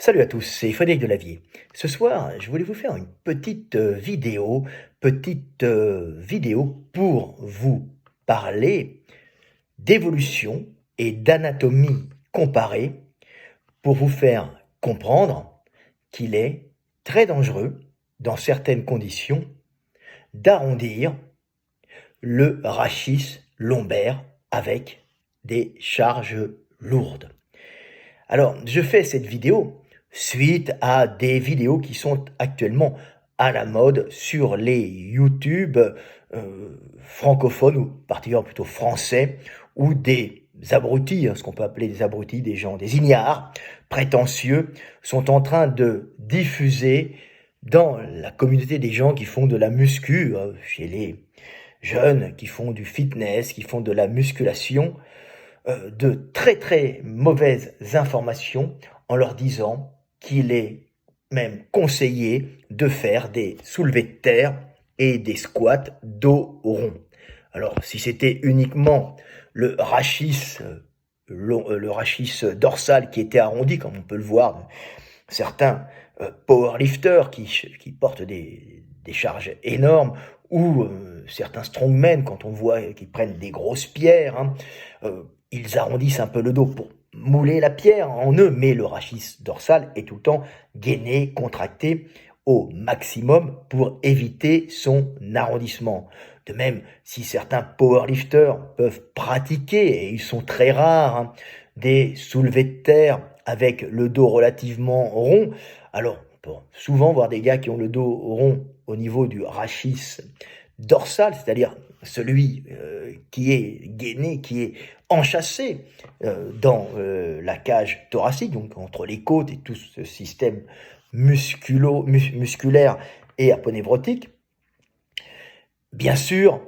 Salut à tous, c'est Frédéric Delavier. Ce soir, je voulais vous faire une petite vidéo pour vous parler d'évolution et d'anatomie comparée pour vous faire comprendre qu'il est très dangereux, dans certaines conditions, d'arrondir le rachis lombaire avec des charges lourdes. Alors, je fais cette vidéo suite à des vidéos qui sont actuellement à la mode sur les YouTube francophones, ou particulièrement plutôt français, où des abrutis, ce qu'on peut appeler des abrutis, des gens, des ignares prétentieux, sont en train de diffuser dans la communauté des gens qui font de la muscu, chez les jeunes qui font du fitness, qui font de la musculation, de très très mauvaises informations en leur disant qu'il est même conseillé de faire des soulevés de terre et des squats dos rond. Alors si c'était uniquement le rachis, le rachis dorsal qui était arrondi, comme on peut le voir, certains powerlifters qui portent des charges énormes, ou certains strongmen, quand on voit qu'ils prennent des grosses pierres, ils arrondissent un peu le dos pour mouler la pierre en eux, mais le rachis dorsal est tout le temps gainé, contracté au maximum pour éviter son arrondissement. De même, si certains powerlifters peuvent pratiquer, et ils sont très rares, des soulevés de terre avec le dos relativement rond, alors on peut souvent voir des gars qui ont le dos rond au niveau du rachis dorsal, c'est-à-dire celui qui est gainé, qui est enchâssé dans la cage thoracique, donc entre les côtes et tout ce système musculaire et aponévrotique. Bien sûr,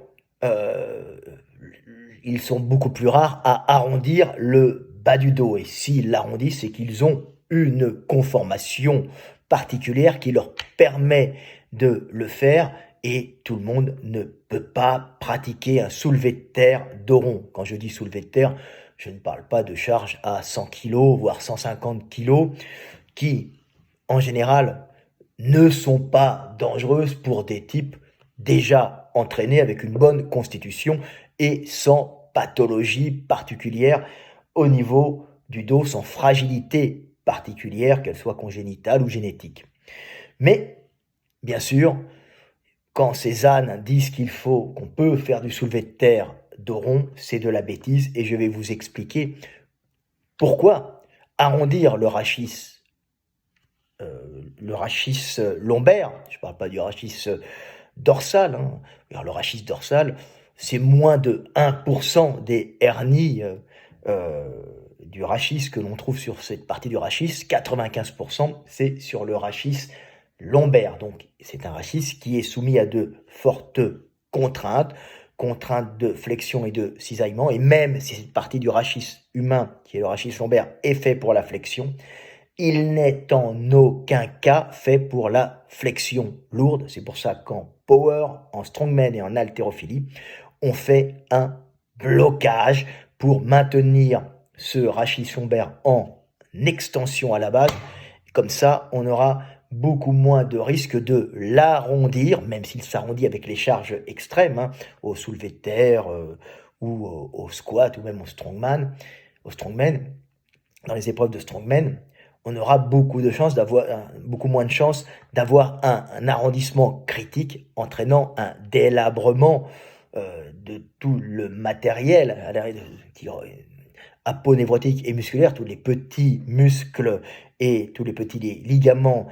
ils sont beaucoup plus rares à arrondir le bas du dos. Et s'ils l'arrondissent, c'est qu'ils ont une conformation particulière qui leur permet de le faire, et tout le monde ne peut pas pratiquer un soulevé de terre dos rond. Quand je dis soulevé de terre, je ne parle pas de charge à 100 kg, voire 150 kg, qui, en général, ne sont pas dangereuses pour des types déjà entraînés avec une bonne constitution et sans pathologie particulière au niveau du dos, sans fragilité particulière, qu'elle soit congénitale ou génétique. Mais, bien sûr, quand ces ânes disent qu'on peut faire du soulevé de terre dos rond, c'est de la bêtise, et je vais vous expliquer pourquoi arrondir le rachis lombaire, je ne parle pas du rachis dorsal, le rachis dorsal, c'est moins de 1% des hernies du rachis que l'on trouve sur cette partie du rachis. 95% c'est sur le rachis lombaire. Donc c'est un rachis qui est soumis à de fortes contraintes de flexion et de cisaillement, et même si cette partie du rachis humain, qui est le rachis lombaire, est fait pour la flexion, il n'est en aucun cas fait pour la flexion lourde. C'est pour ça qu'en power, en strongman et en haltérophilie, on fait un blocage pour maintenir ce rachis lombaire en extension à la base. Comme ça, on aura beaucoup moins de risque de l'arrondir, même s'il s'arrondit avec les charges extrêmes, au soulevé de terre ou au squat, ou même au strongman. Dans les épreuves de strongman, on aura beaucoup moins de chances d'avoir un arrondissement critique, entraînant un délabrement de tout le matériel aponévrotique et musculaire, tous les petits muscles et tous les petits ligaments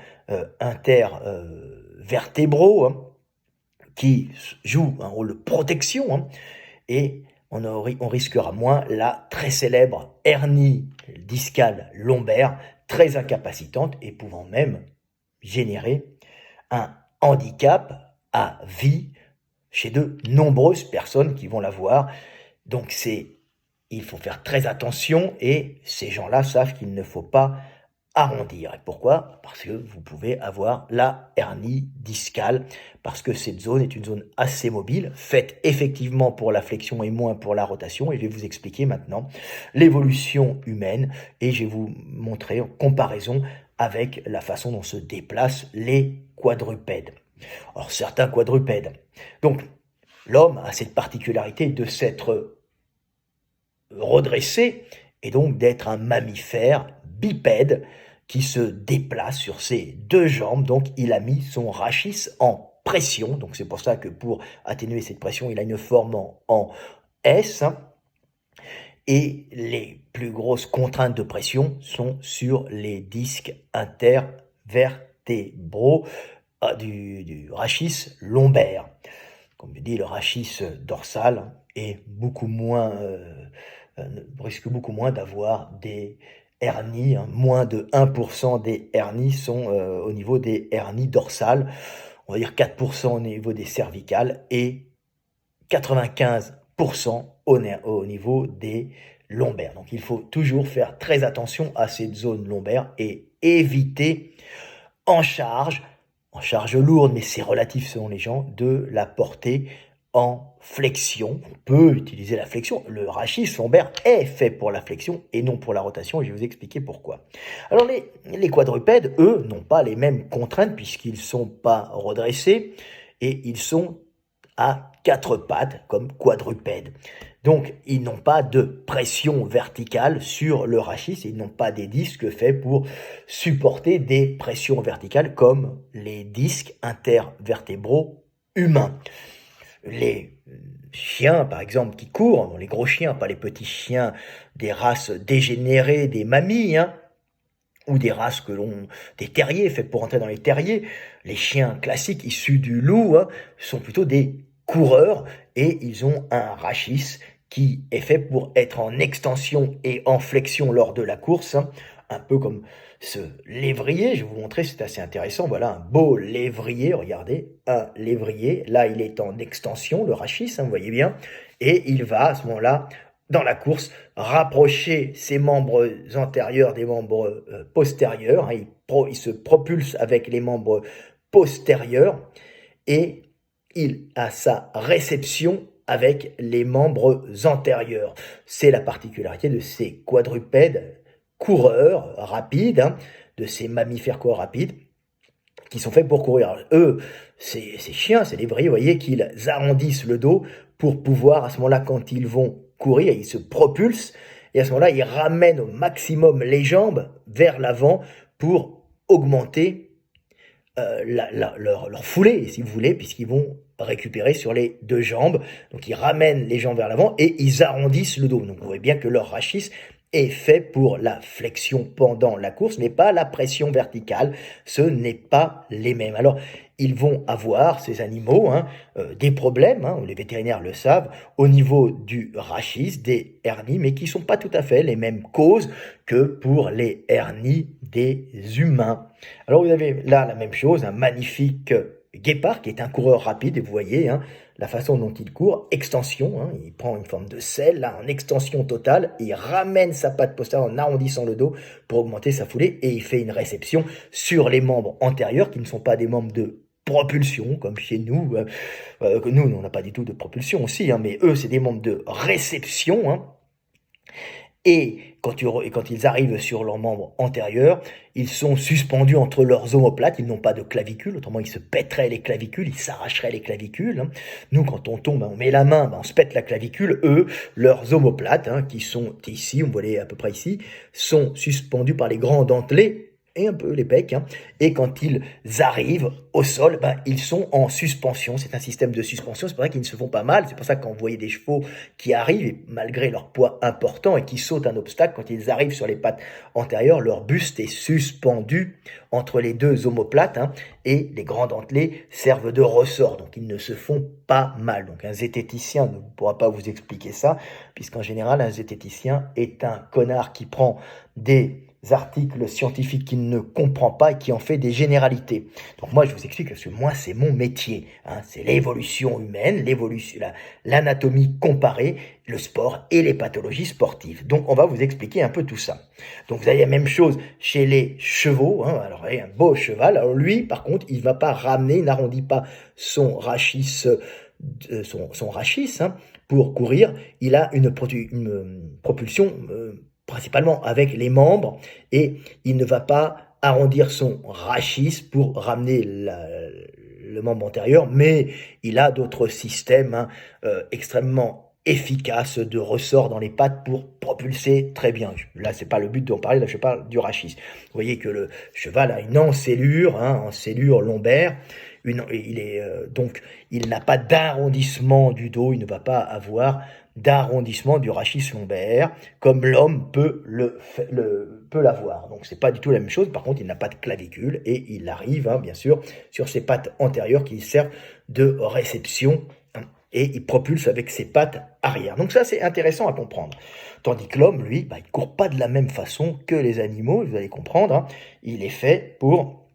intervertébraux, qui jouent un rôle de protection, et on risquera moins la très célèbre hernie discale lombaire, très incapacitante et pouvant même générer un handicap à vie chez de nombreuses personnes qui vont l'avoir. Donc il faut faire très attention, et ces gens-là savent qu'il ne faut pas arrondir. Et pourquoi? Parce que vous pouvez avoir la hernie discale, parce que cette zone est une zone assez mobile, faite effectivement pour la flexion et moins pour la rotation. Et je vais vous expliquer maintenant l'évolution humaine et je vais vous montrer en comparaison avec la façon dont se déplacent les quadrupèdes. Alors certains quadrupèdes. Donc l'homme a cette particularité de s'être redressé et donc d'être un mammifère bipède qui se déplace sur ses deux jambes. Donc il a mis son rachis en pression. Donc c'est pour ça que pour atténuer cette pression, il a une forme en S. Et les plus grosses contraintes de pression sont sur les disques intervertébraux du rachis lombaire. Comme je dis, le rachis dorsal est risque beaucoup moins d'avoir des hernies. Moins de 1% des hernies sont au niveau des hernies dorsales. On va dire 4% au niveau des cervicales et 95% au niveau des lombaires. Donc il faut toujours faire très attention à cette zone lombaire et éviter en charge lourde, mais c'est relatif selon les gens, de la porter en flexion. On peut utiliser la flexion. Le rachis lombaire est fait pour la flexion et non pour la rotation, et je vais vous expliquer pourquoi. Alors les quadrupèdes, eux, n'ont pas les mêmes contraintes puisqu'ils ne sont pas redressés et ils sont à quatre pattes comme quadrupèdes. Donc, ils n'ont pas de pression verticale sur le rachis, ils n'ont pas des disques faits pour supporter des pressions verticales comme les disques intervertébraux humains. Les chiens, par exemple, qui courent, les gros chiens, pas les petits chiens des races dégénérées des mamies, ou des races des terriers, faits pour entrer dans les terriers. Les chiens classiques issus du loup sont plutôt des coureurs et ils ont un rachis qui est fait pour être en extension et en flexion lors de la course, un peu comme ce lévrier. Je vais vous montrer, c'est assez intéressant. Voilà un beau lévrier, regardez, un lévrier. Là, il est en extension, le rachis, vous voyez bien, et il va à ce moment-là dans la course, rapprocher ses membres antérieurs des membres postérieurs. Il se propulse avec les membres postérieurs et il a sa réception avec les membres antérieurs. C'est la particularité de ces quadrupèdes coureurs rapides, de ces mammifères coureurs rapides qui sont faits pour courir. Alors, eux, ces chiens, ces lévriers, vous voyez qu'ils arrondissent le dos pour pouvoir, à ce moment-là, quand ils vont courir, ils se propulsent et à ce moment-là, ils ramènent au maximum les jambes vers l'avant pour augmenter leur foulée, si vous voulez, puisqu'ils vont récupérer sur les deux jambes. Donc ils ramènent les jambes vers l'avant et ils arrondissent le dos. Donc vous voyez bien que leur rachis est fait pour la flexion pendant la course, mais pas la pression verticale. Ce n'est pas les mêmes. Alors, ils vont avoir, ces animaux, des problèmes, les vétérinaires le savent, au niveau du rachis, des hernies, mais qui ne sont pas tout à fait les mêmes causes que pour les hernies des humains. Alors, vous avez là la même chose, un magnifique guépard qui est un coureur rapide, et vous voyez la façon dont il court, extension, il prend une forme de selle, là, en extension totale, il ramène sa patte postérieure en arrondissant le dos pour augmenter sa foulée, et il fait une réception sur les membres antérieurs, qui ne sont pas des membres de propulsion, comme chez nous, que nous, on n'a pas du tout de propulsion aussi, mais eux, c'est des membres de réception, et quand ils arrivent sur leurs membres antérieurs, ils sont suspendus entre leurs omoplates, ils n'ont pas de clavicule, autrement ils se pèteraient les clavicules, ils s'arracheraient les clavicules. Nous, quand on tombe, on met la main, on se pète la clavicule. Eux, leurs omoplates, qui sont ici, on voit les à peu près ici, sont suspendus par les grands dentelés, et un peu les pecs, et quand ils arrivent au sol, ils sont en suspension. C'est un système de suspension, c'est pour ça qu'ils ne se font pas mal. C'est pour ça que quand vous voyez des chevaux qui arrivent, et malgré leur poids important, et qui sautent un obstacle, quand ils arrivent sur les pattes antérieures, leur buste est suspendu entre les deux omoplates, et les grands dentelés servent de ressort, donc ils ne se font pas mal. Donc un zététicien ne pourra pas vous expliquer ça, puisqu'en général, un zététicien est un connard qui prend des articles scientifiques qu'il ne comprend pas et qui en fait des généralités. Donc moi, je vous explique parce que moi, c'est mon métier. Hein, c'est l'évolution humaine, l'anatomie comparée, le sport et les pathologies sportives. Donc on va vous expliquer un peu tout ça. Donc vous avez la même chose chez les chevaux. Hein, alors un beau cheval. Alors lui, par contre, il ne va pas ramener, il n'arrondit pas son rachis, hein, pour courir. Il a une propulsion principalement avec les membres, et il ne va pas arrondir son rachis pour ramener le membre antérieur, mais il a d'autres systèmes extrêmement efficaces de ressort dans les pattes pour propulser très bien. Là, c'est pas le but d'en parler, là je parle du rachis. Vous voyez que le cheval a une encelure, encelure lombaire, donc il n'a pas d'arrondissement du dos, il ne va pas avoir d'arrondissement du rachis lombaire comme l'homme peut l'avoir. Donc c'est pas du tout la même chose. Par contre, il n'a pas de clavicule et il arrive, bien sûr, sur ses pattes antérieures qui servent de réception, et il propulse avec ses pattes arrière. Donc ça, c'est intéressant à comprendre. Tandis que l'homme, lui, il court pas de la même façon que les animaux, vous allez comprendre. Il est fait pour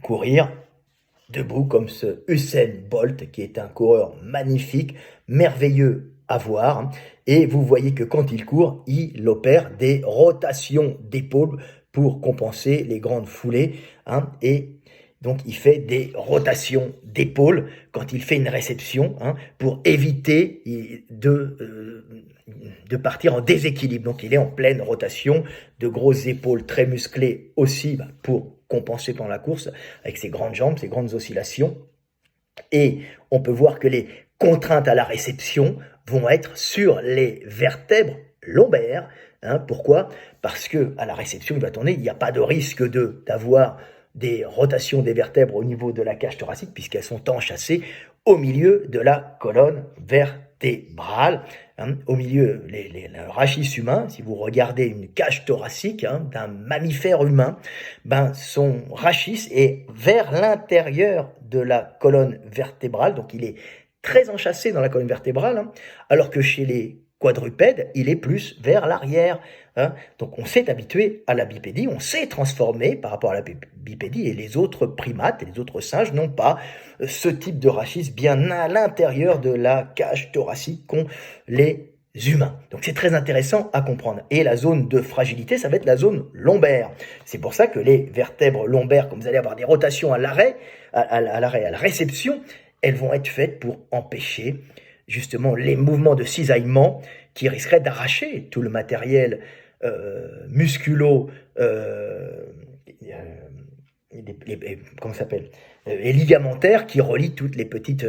courir debout comme ce Usain Bolt, qui est un coureur magnifique, merveilleux à voir. Et vous voyez que quand il court, il opère des rotations d'épaules pour compenser les grandes foulées. Et donc il fait des rotations d'épaules quand il fait une réception, pour éviter de partir en déséquilibre. Donc il est en pleine rotation, de grosses épaules très musclées aussi, pour compenser pendant la course avec ses grandes jambes, ses grandes oscillations. Et on peut voir que les contraintes à la réception vont être sur les vertèbres lombaires. Pourquoi ? Parce que à la réception, il va tourner, il n'y a pas de risque d'avoir des rotations des vertèbres au niveau de la cage thoracique, puisqu'elles sont enchâssées au milieu de la colonne vertébrale. Au milieu, le rachis humain, si vous regardez une cage thoracique d'un mammifère humain, son rachis est vers l'intérieur de la colonne vertébrale, donc il est très enchâssé dans la colonne vertébrale, alors que chez les quadrupèdes, il est plus vers l'arrière. Donc on s'est habitué à la bipédie, on s'est transformé par rapport à la bipédie, et les autres primates et les autres singes n'ont pas ce type de rachis bien à l'intérieur de la cage thoracique qu'ont les humains. Donc c'est très intéressant à comprendre. Et la zone de fragilité, ça va être la zone lombaire. C'est pour ça que les vertèbres lombaires, comme vous allez avoir des rotations à l'arrêt, à la réception, elles vont être faites pour empêcher justement les mouvements de cisaillement qui risqueraient d'arracher tout le matériel comment ça s'appelle, et ligamentaire qui relie toutes les petites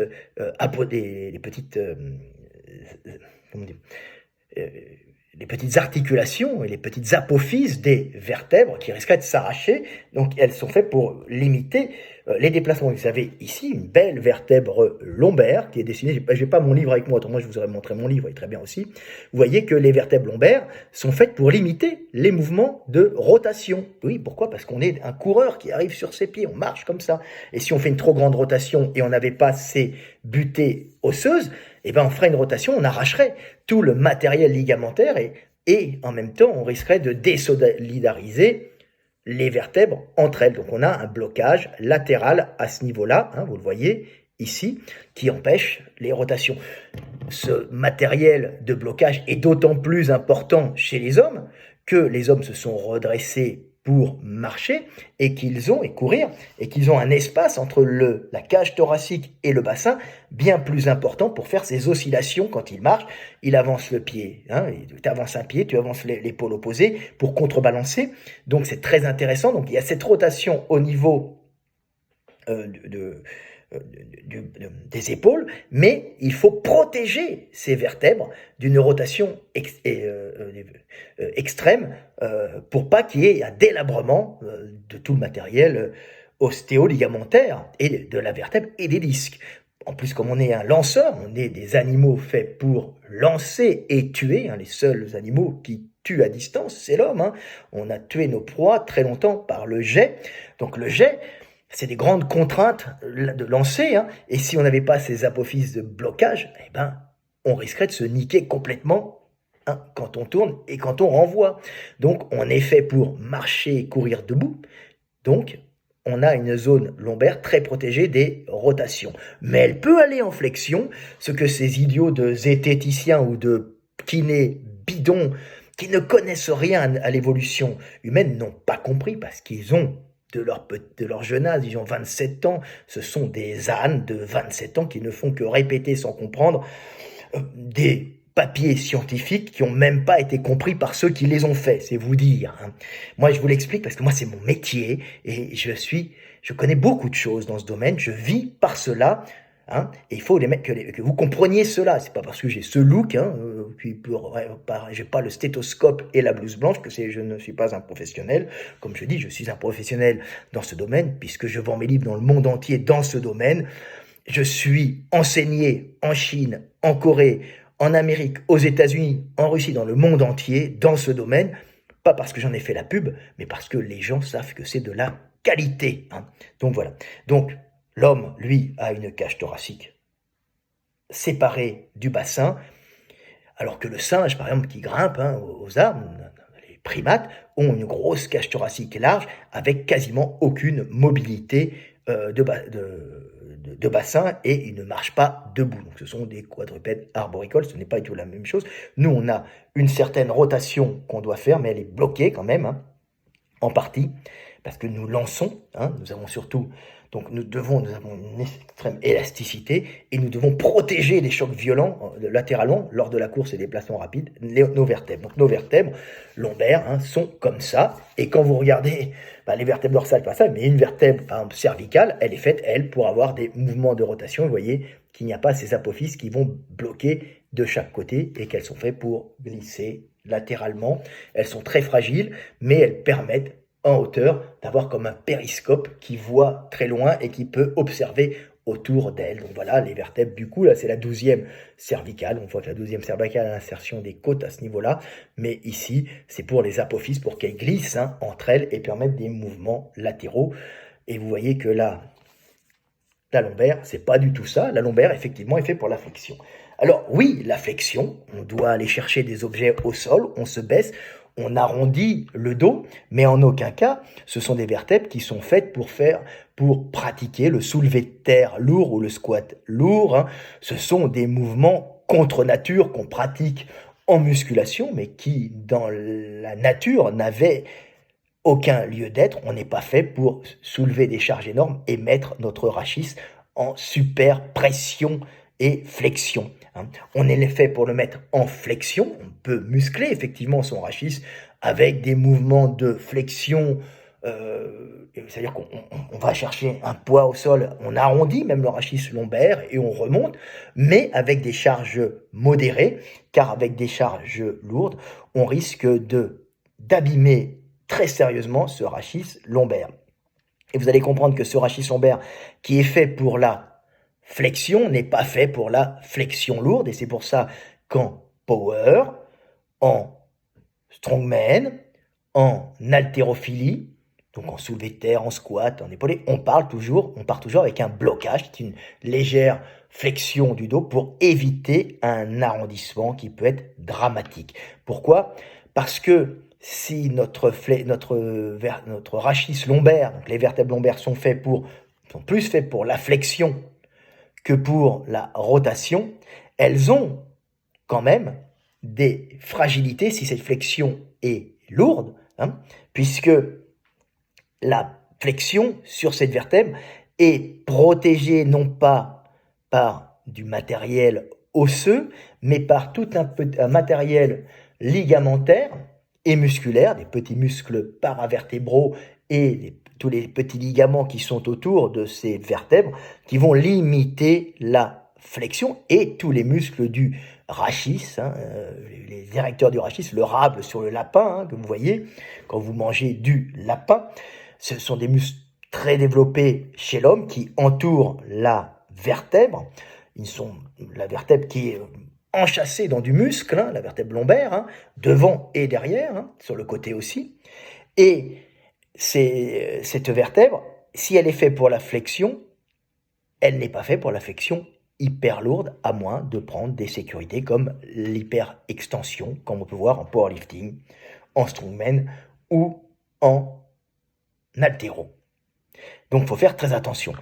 les petites articulations et les petites apophyses des vertèbres qui risqueraient de s'arracher. Donc elles sont faites pour limiter les déplacements. Vous avez ici une belle vertèbre lombaire qui est dessinée. Je n'ai pas mon livre avec moi, autrement je vous aurais montré mon livre, il est très bien aussi. Vous voyez que les vertèbres lombaires sont faites pour limiter les mouvements de rotation. Oui, pourquoi ? Parce qu'on est un coureur qui arrive sur ses pieds, on marche comme ça. Et si on fait une trop grande rotation et on n'avait pas ces butées osseuses, on ferait une rotation, on arracherait tout le matériel ligamentaire et en même temps, on risquerait de désolidariser les vertèbres entre elles. Donc on a un blocage latéral à ce niveau-là, vous le voyez ici, qui empêche les rotations. Ce matériel de blocage est d'autant plus important chez les hommes que les hommes se sont redressés pour marcher et courir, et qu'ils ont un espace entre la cage thoracique et le bassin bien plus important pour faire ces oscillations quand il marche. Il avance le pied, tu avances un pied, tu avances l'épaule opposée pour contrebalancer. Donc c'est très intéressant. Donc il y a cette rotation au niveau des épaules, mais il faut protéger ces vertèbres d'une rotation extrême pour pas qu'il y ait un délabrement de tout le matériel ostéo-ligamentaire et de la vertèbre et des disques. En plus, comme on est un lanceur, on est des animaux faits pour lancer et tuer. Les seuls animaux qui tuent à distance, c'est l'homme. On a tué nos proies très longtemps par le jet. Donc le jet, c'est des grandes contraintes de lancer, et si on n'avait pas ces apophyses de blocage, on risquerait de se niquer complètement hein, quand on tourne et quand on renvoie. Donc, on est fait pour marcher et courir debout. Donc, on a une zone lombaire très protégée des rotations. Mais elle peut aller en flexion, ce que ces idiots de zététiciens ou de kinés bidons qui ne connaissent rien à l'évolution humaine n'ont pas compris parce qu'ils ont de leur jeune âge, ils ont 27 ans, ce sont des ânes de 27 ans qui ne font que répéter sans comprendre des papiers scientifiques qui ont même pas été compris par ceux qui les ont faits, c'est vous dire. Hein. Moi, je vous l'explique parce que moi, c'est mon métier et je connais beaucoup de choses dans ce domaine, je vis par cela. Hein, et il faut que vous compreniez cela. C'est pas parce que j'ai ce look, hein, j'ai pas le stéthoscope et la blouse blanche je ne suis pas un professionnel. Comme je dis, je suis un professionnel dans ce domaine puisque je vends mes livres dans le monde entier dans ce domaine. Je suis enseigné en Chine, en Corée, en Amérique, aux États-Unis, en Russie, dans le monde entier, dans ce domaine. Pas parce que j'en ai fait la pub, mais parce que les gens savent que c'est de la qualité. Hein. Donc voilà. Donc, l'homme, lui, a une cage thoracique séparée du bassin, alors que le singe, par exemple, qui grimpe aux arbres, les primates, ont une grosse cage thoracique large avec quasiment aucune mobilité de bassin et ils ne marchent pas debout. Donc ce sont des quadrupèdes arboricoles, ce n'est pas du tout la même chose. Nous, on a une certaine rotation qu'on doit faire, mais elle est bloquée quand même, hein, en partie, parce que nous lançons, hein, nous avons surtout, donc nous avons une extrême élasticité et nous devons protéger les chocs violents latéralement lors de la course et des déplacements rapides nos vertèbres. Donc nos vertèbres lombaires, hein, sont comme ça, et quand vous regardez les vertèbres dorsales, pas ça, mais une vertèbre par exemple, cervicale, elle est faite, elle, pour avoir des mouvements de rotation. Vous voyez qu'il n'y a pas ces apophyses qui vont bloquer de chaque côté et qu'elles sont faites pour glisser latéralement. Elles sont très fragiles, mais elles permettent en hauteur d'avoir comme un périscope qui voit très loin et qui peut observer autour d'elle. Donc voilà, les vertèbres du cou, là c'est la 12e cervicale. On voit que la 12e cervicale a l'insertion des côtes à ce niveau-là, mais ici c'est pour les apophyses, pour qu'elles glissent, hein, entre elles et permettent des mouvements latéraux. Et vous voyez que là, la lombaire, c'est pas du tout ça. La lombaire, effectivement, est fait pour la flexion. Alors oui, la flexion, on doit aller chercher des objets au sol, on se baisse, on arrondit le dos, mais en aucun cas, ce sont des vertèbres qui sont faites pour pratiquer le soulevé de terre lourd ou le squat lourd. Hein. Ce sont des mouvements contre nature qu'on pratique en musculation, mais qui, dans la nature, n'avaient aucun lieu d'être. On n'est pas fait pour soulever des charges énormes et mettre notre rachis en super pression et flexion. Hein. On est fait pour le mettre en flexion. On peut muscler effectivement son rachis avec des mouvements de flexion. C'est-à-dire qu'on va chercher un poids au sol, on arrondit même le rachis lombaire et on remonte, mais avec des charges modérées, car avec des charges lourdes, on risque d'abîmer très sérieusement ce rachis lombaire. Et vous allez comprendre que ce rachis lombaire qui est fait pour la flexion n'est pas fait pour la flexion lourde, et c'est pour ça qu'en power, en strongman, en haltérophilie, donc en soulevé de terre, en squat, en épaulé, on part toujours avec un blocage, qui est une légère flexion du dos pour éviter un arrondissement qui peut être dramatique. Pourquoi ? Parce que si notre rachis lombaire, donc les vertèbres lombaires sont plus faits pour la flexion que pour la rotation, elles ont quand même des fragilités si cette flexion est lourde, hein, puisque la flexion sur cette vertèbre est protégée non pas par du matériel osseux, mais par tout un matériel ligamentaire et musculaire, des petits muscles paravertébraux et tous les petits ligaments qui sont autour de ces vertèbres qui vont limiter la flexion, et tous les muscles du rachis, hein, les directeurs du rachis, le rable sur le lapin, hein, que vous voyez quand vous mangez du lapin, ce sont des muscles très développés chez l'homme qui entourent la vertèbre. La vertèbre qui est enchâssée dans du muscle, hein, la vertèbre lombaire, hein, devant et derrière, hein, sur le côté aussi. Et cette vertèbre, si elle est faite pour la flexion, elle n'est pas faite pour la flexion hyper lourde, à moins de prendre des sécurités comme l'hyper-extension, comme on peut voir en powerlifting, en strongman ou en haltéro. Donc, il faut faire très attention.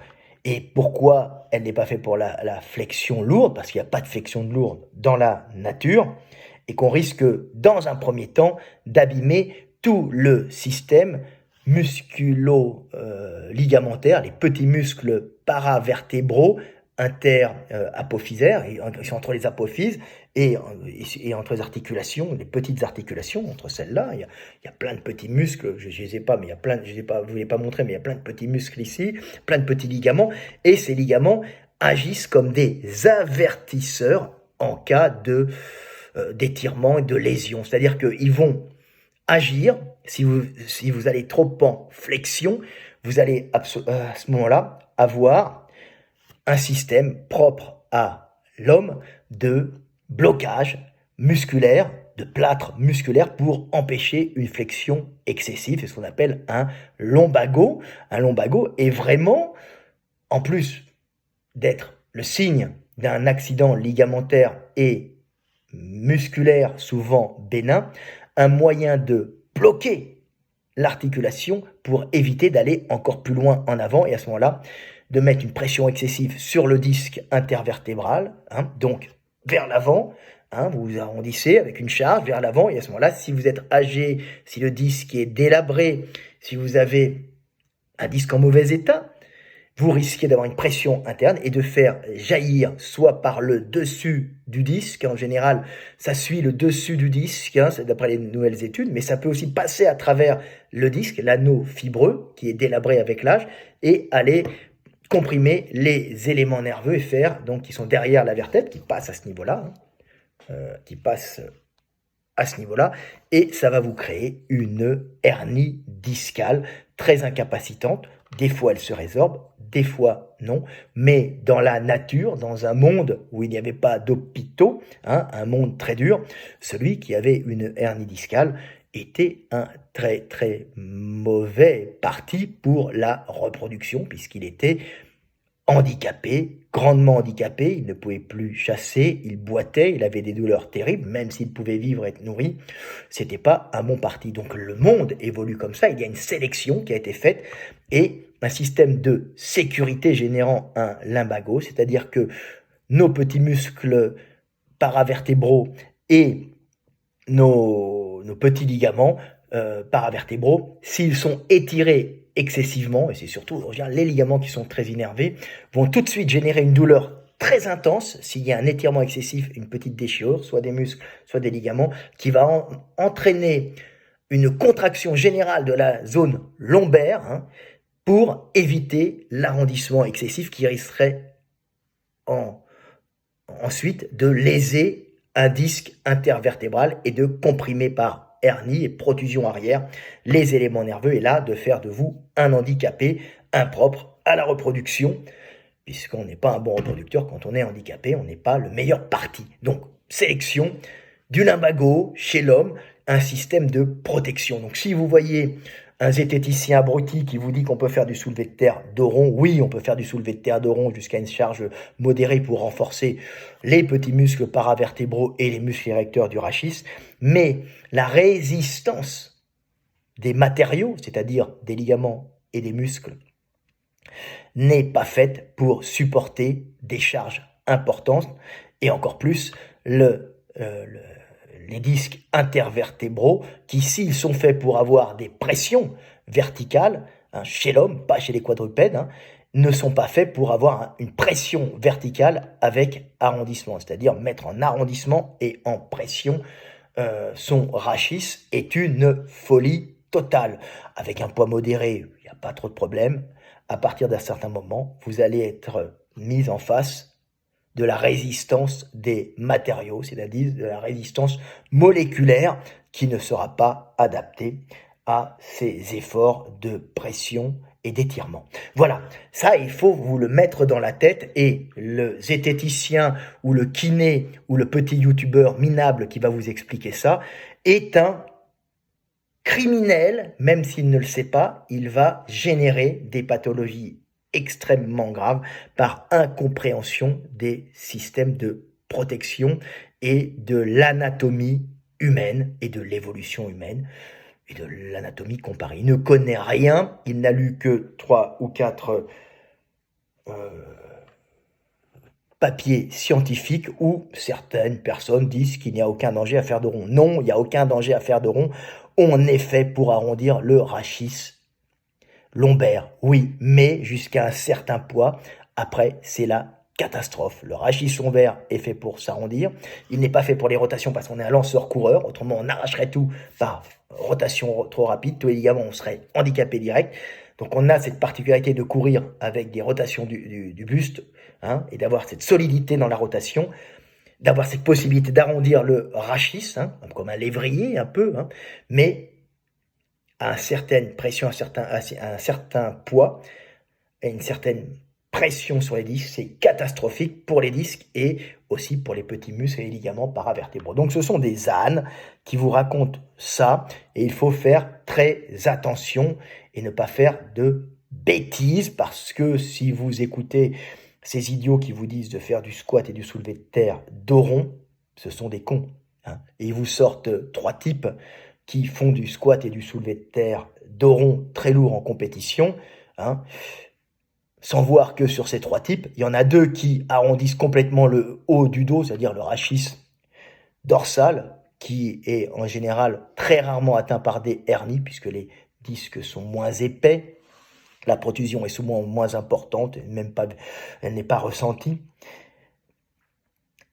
Et pourquoi elle n'est pas faite pour la flexion lourde? Parce qu'il n'y a pas de flexion lourde dans la nature et qu'on risque, dans un premier temps, d'abîmer tout le système musculo-ligamentaire, les petits muscles paravertébraux interapophysaires, ils sont entre les apophyses et entre les articulations, les petites articulations, entre celles-là, il y a plein de petits muscles, je ne les ai pas, mais il y a plein, je ne vous l'ai pas montré, mais il y a plein de petits muscles ici, plein de petits ligaments, et ces ligaments agissent comme des avertisseurs en cas d'étirement et de lésion. C'est-à-dire qu'ils vont agir, si vous allez trop en flexion, vous allez à ce moment-là avoir un système propre à l'homme de blocage musculaire, de plâtre musculaire pour empêcher une flexion excessive. C'est ce qu'on appelle un lombago. Un lombago est vraiment, en plus d'être le signe d'un accident ligamentaire et musculaire souvent bénin, un moyen de bloquer l'articulation pour éviter d'aller encore plus loin en avant et à ce moment-là, de mettre une pression excessive sur le disque intervertébral, donc vers l'avant, vous arrondissez avec une charge vers l'avant et à ce moment-là, si vous êtes âgé, si le disque est délabré, si vous avez un disque en mauvais état, vous risquez d'avoir une pression interne et de faire jaillir soit par le dessus du disque, en général ça suit le dessus du disque, c'est d'après les nouvelles études, mais ça peut aussi passer à travers le disque, l'anneau fibreux qui est délabré avec l'âge et aller comprimer les éléments nerveux et faire, donc qui sont derrière la vertèbre, qui passent à ce niveau-là, et ça va vous créer une hernie discale très incapacitante. Des fois, elle se résorbe, des fois non, mais dans la nature, dans un monde où il n'y avait pas d'hôpitaux, un monde très dur, celui qui avait une hernie discale était un très très mauvais parti pour la reproduction, puisqu'il était handicapé, grandement handicapé, il ne pouvait plus chasser, il boitait, il avait des douleurs terribles, même s'il pouvait vivre et être nourri, c'était pas un bon parti. Donc le monde évolue comme ça, il y a une sélection qui a été faite et un système de sécurité générant un lumbago, c'est-à-dire que nos petits muscles paravertébraux et nos petits ligaments paravertébraux, s'ils sont étirés excessivement, et c'est surtout les ligaments qui sont très innervés, vont tout de suite générer une douleur très intense s'il y a un étirement excessif, une petite déchirure, soit des muscles, soit des ligaments, qui va entraîner une contraction générale de la zone lombaire pour éviter l'arrondissement excessif qui risquerait ensuite de léser un disque intervertébral et de comprimer par hernie et protrusion arrière les éléments nerveux et là de faire de vous un handicapé impropre à la reproduction, puisqu'on n'est pas un bon reproducteur quand on est handicapé, on n'est pas le meilleur parti. Donc sélection du lumbago chez l'homme, un système de protection. Donc si vous voyez un zététicien abruti qui vous dit qu'on peut faire du soulevé de terre dos rond, oui, on peut faire du soulevé de terre dos rond jusqu'à une charge modérée pour renforcer les petits muscles paravertébraux et les muscles érecteurs du rachis, mais la résistance des matériaux, c'est-à-dire des ligaments et des muscles, n'est pas faite pour supporter des charges importantes et encore plus les disques intervertébraux qui, s'ils sont faits pour avoir des pressions verticales, chez l'homme, pas chez les quadrupèdes, ne sont pas faits pour avoir une pression verticale avec arrondissement, c'est-à-dire mettre en arrondissement et en pression son rachis est une folie totale. Avec un poids modéré, il n'y a pas trop de problème. À partir d'un certain moment, vous allez être mis en face de la résistance des matériaux, c'est-à-dire de la résistance moléculaire qui ne sera pas adaptée à ces efforts de pression et d'étirement. Voilà, ça il faut vous le mettre dans la tête et le zététicien ou le kiné ou le petit youtubeur minable qui va vous expliquer ça est un criminel, même s'il ne le sait pas, il va générer des pathologies extrêmement grave par incompréhension des systèmes de protection et de l'anatomie humaine et de l'évolution humaine et de l'anatomie comparée. Il ne connaît rien, il n'a lu que 3 ou 4 papiers scientifiques où certaines personnes disent qu'il n'y a aucun danger à faire de rond. Non, il n'y a aucun danger à faire de rond. On est fait pour arrondir le rachis lombaire, oui, mais jusqu'à un certain poids. Après, c'est la catastrophe. Le rachis lombaire est fait pour s'arrondir. Il n'est pas fait pour les rotations parce qu'on est un lanceur-coureur. Autrement, on arracherait tout par rotation trop rapide. Tous les ligaments, on serait handicapé direct. Donc, on a cette particularité de courir avec des rotations du buste, hein, et d'avoir cette solidité dans la rotation, d'avoir cette possibilité d'arrondir le rachis, hein, comme un lévrier un peu, hein, mais à une certaine pression, à un certain poids, et une certaine pression sur les disques, c'est catastrophique pour les disques et aussi pour les petits muscles et les ligaments paravertébraux. Donc ce sont des ânes qui vous racontent ça et il faut faire très attention et ne pas faire de bêtises parce que si vous écoutez ces idiots qui vous disent de faire du squat et du soulevé de terre dos rond, ce sont des cons, hein. Et ils vous sortent 3 types qui font du squat et du soulevé de terre dos rond très lourd en compétition, hein, sans voir que sur ces 3 types, il y en a 2 qui arrondissent complètement le haut du dos, c'est-à-dire le rachis dorsal, qui est en général très rarement atteint par des hernies, puisque les disques sont moins épais, la protusion est souvent moins importante, elle n'est pas ressentie.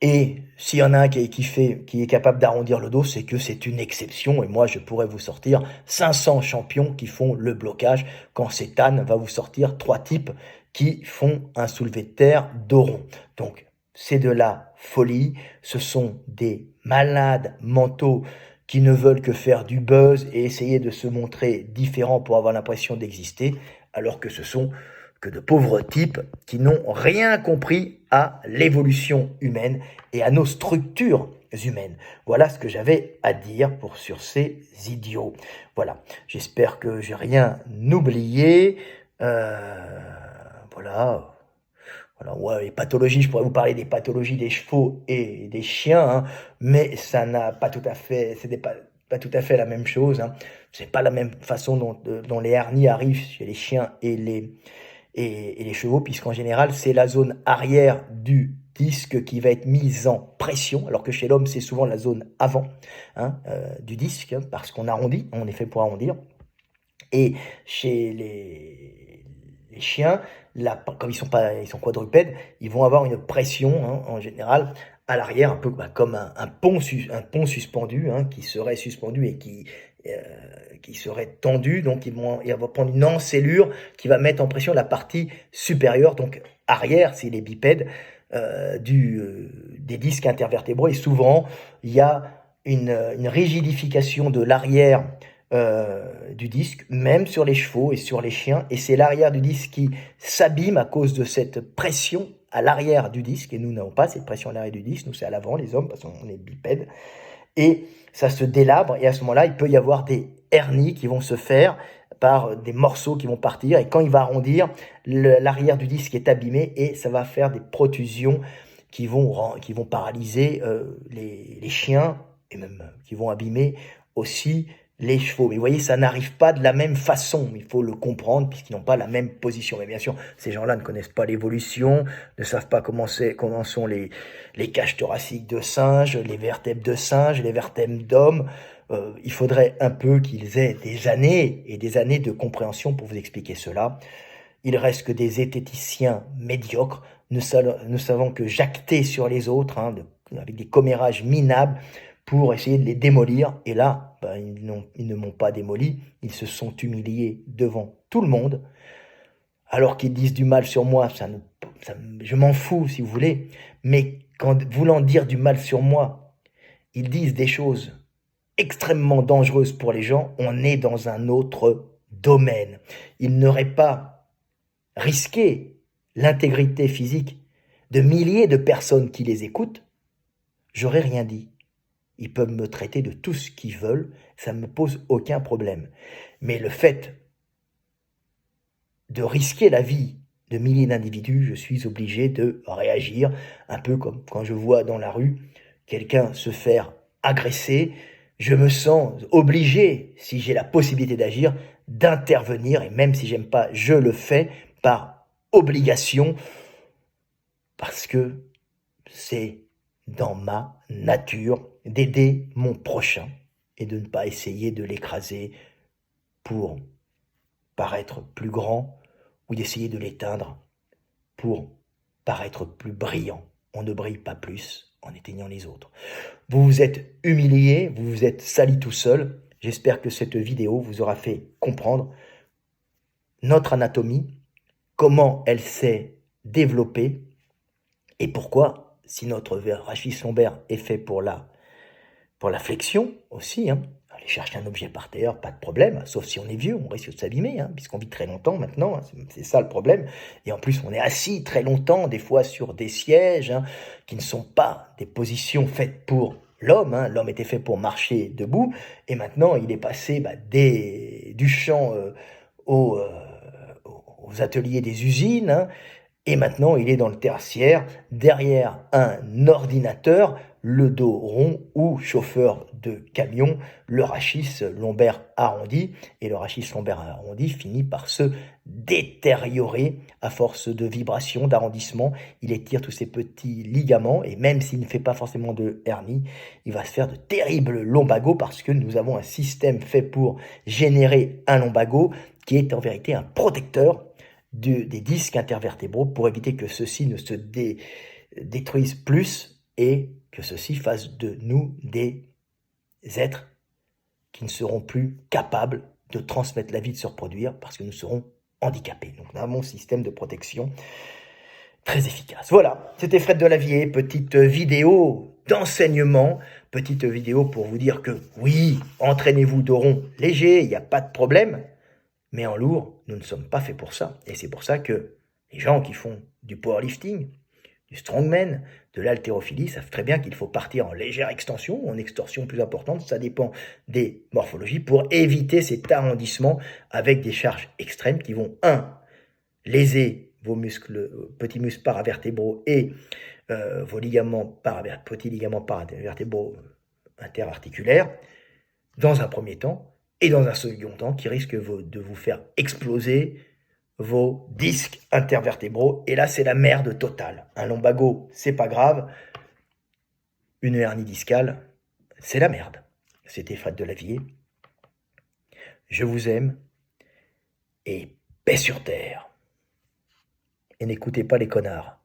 Et s'il y en a un qui est capable d'arrondir le dos, c'est que c'est une exception. Et moi, je pourrais vous sortir 500 champions qui font le blocage, quand Cétane va vous sortir 3 types qui font un soulevé de terre dos rond. Donc, c'est de la folie. Ce sont des malades mentaux qui ne veulent que faire du buzz et essayer de se montrer différents pour avoir l'impression d'exister, alors que ce sont que de pauvres types qui n'ont rien compris à l'évolution humaine et à nos structures humaines. Voilà ce que j'avais à dire sur ces idiots. Voilà, j'espère que j'ai rien oublié. Voilà. Voilà, ouais, les pathologies, je pourrais vous parler des pathologies des chevaux et des chiens, hein, mais ça n'a pas tout à fait, pas tout à fait la même chose, hein. C'est pas la même façon dont les hernies arrivent chez les chiens et les chevaux, puisqu'en général, c'est la zone arrière du disque qui va être mise en pression, alors que chez l'homme, c'est souvent la zone avant, hein, du disque, hein, parce qu'on arrondit, on est fait pour arrondir. Et chez les chiens, là, comme ils sont quadrupèdes, ils vont avoir une pression, hein, en général, à l'arrière, un peu comme un pont suspendu, hein, qui serait suspendu et qui serait tendu. Donc il va prendre une encelure qui va mettre en pression la partie supérieure, donc arrière, c'est les bipèdes, des disques intervertébraux. Et souvent, il y a une rigidification de l'arrière du disque, même sur les chevaux et sur les chiens, et c'est l'arrière du disque qui s'abîme à cause de cette pression à l'arrière du disque, et nous n'avons pas cette pression à l'arrière du disque, nous c'est à l'avant, les hommes, parce qu'on est bipèdes, et ça se délabre, et à ce moment-là, il peut y avoir des hernies qui vont se faire par des morceaux qui vont partir, et quand il va arrondir, l'arrière du disque est abîmé, et ça va faire des protusions qui vont paralyser les chiens, et même qui vont abîmer aussi les chevaux. Mais vous voyez, ça n'arrive pas de la même façon. Il faut le comprendre puisqu'ils n'ont pas la même position. Mais bien sûr, ces gens-là ne connaissent pas l'évolution, ne savent pas comment sont les cages thoraciques de singes, les vertèbres de singes, les vertèbres d'hommes. Il faudrait un peu qu'ils aient des années et des années de compréhension pour vous expliquer cela. Il reste que des zététiciens médiocres, ne savant que jacter sur les autres, hein, avec des commérages minables, pour essayer de les démolir. Et là, ils ne m'ont pas démoli, ils se sont humiliés devant tout le monde, alors qu'ils disent du mal sur moi, je m'en fous si vous voulez, mais quand voulant dire du mal sur moi, ils disent des choses extrêmement dangereuses pour les gens, on est dans un autre domaine. Ils n'auraient pas risqué l'intégrité physique de milliers de personnes qui les écoutent, j'aurais rien dit. Ils peuvent me traiter de tout ce qu'ils veulent, ça ne me pose aucun problème. Mais le fait de risquer la vie de milliers d'individus, je suis obligé de réagir, un peu comme quand je vois dans la rue quelqu'un se faire agresser, je me sens obligé, si j'ai la possibilité d'agir, d'intervenir, et même si j'aime pas, je le fais par obligation, parce que c'est dans ma nature d'aider mon prochain et de ne pas essayer de l'écraser pour paraître plus grand ou d'essayer de l'éteindre pour paraître plus brillant. On ne brille pas plus en éteignant les autres. Vous vous êtes humilié, vous vous êtes sali tout seul. J'espère que cette vidéo vous aura fait comprendre notre anatomie, comment elle s'est développée et pourquoi, si notre rachis lombaire est fait pour la flexion aussi, aller chercher un objet par terre, pas de problème, sauf si on est vieux, on risque de s'abîmer, puisqu'on vit très longtemps maintenant, c'est ça le problème. Et en plus, on est assis très longtemps, des fois sur des sièges qui ne sont pas des positions faites pour l'homme. L'homme était fait pour marcher debout, et maintenant il est passé du champ aux ateliers des usines, et maintenant, il est dans le tertiaire, derrière un ordinateur, le dos rond ou chauffeur de camion, le rachis lombaire arrondi. Et le rachis lombaire arrondi finit par se détériorer à force de vibrations, d'arrondissement. Il étire tous ces petits ligaments et même s'il ne fait pas forcément de hernie, il va se faire de terribles lumbagos parce que nous avons un système fait pour générer un lumbago qui est en vérité un protecteur des disques intervertébraux pour éviter que ceux-ci ne se détruisent plus et que ceux-ci fassent de nous des êtres qui ne seront plus capables de transmettre la vie, de se reproduire parce que nous serons handicapés. Donc nous avons un système de protection très efficace. Voilà, c'était Fred Delavier, petite vidéo d'enseignement, petite vidéo pour vous dire que oui, entraînez-vous de rond léger, il n'y a pas de problème. Mais en lourd, nous ne sommes pas faits pour ça. Et c'est pour ça que les gens qui font du powerlifting, du strongman, de l'haltérophilie, savent très bien qu'il faut partir en légère extension ou en extorsion plus importante. Ça dépend des morphologies pour éviter cet arrondissement avec des charges extrêmes qui vont, léser vos muscles, petits muscles paravertébraux et vos petits ligaments paravertébraux interarticulaires, dans un premier temps, et dans un second temps, qui risque de vous faire exploser vos disques intervertébraux. Et là, c'est la merde totale. Un lumbago, c'est pas grave. Une hernie discale, c'est la merde. C'était Fred Delavier. Je vous aime. Et paix sur terre. Et n'écoutez pas les connards.